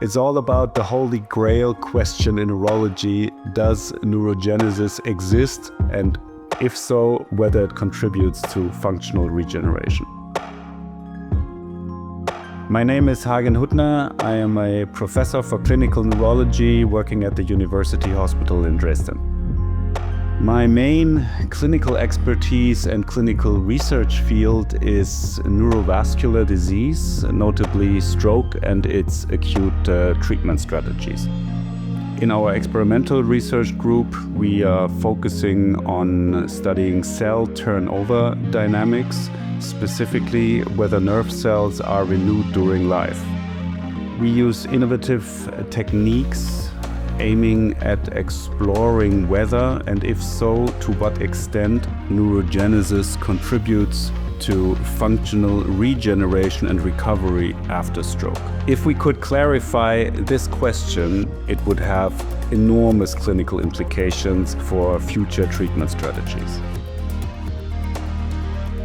It's all about the holy grail question in neurology: does neurogenesis exist? And if so, whether it contributes to functional regeneration. My name is Hagen Huttner. I am a professor for clinical neurology working at the University Hospital in Dresden. My main clinical expertise and clinical research field is neurovascular disease, notably stroke and its acute treatment strategies. In our experimental research group, we are focusing on studying cell turnover dynamics, specifically whether nerve cells are renewed during life. We use innovative techniques aiming at exploring whether, and if so, to what extent, neurogenesis contributes to functional regeneration and recovery after stroke. If we could clarify this question, it would have enormous clinical implications for future treatment strategies.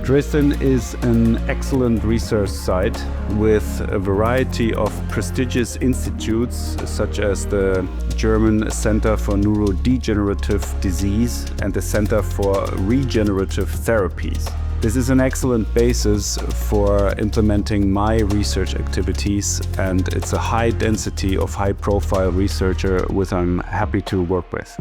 Dresden is an excellent research site with a variety of prestigious institutes such as the German Center for Neurodegenerative Disease and the Center for Regenerative Therapies. This is an excellent basis for implementing my research activities, and it's a high density of high-profile researcher which I'm happy to work with.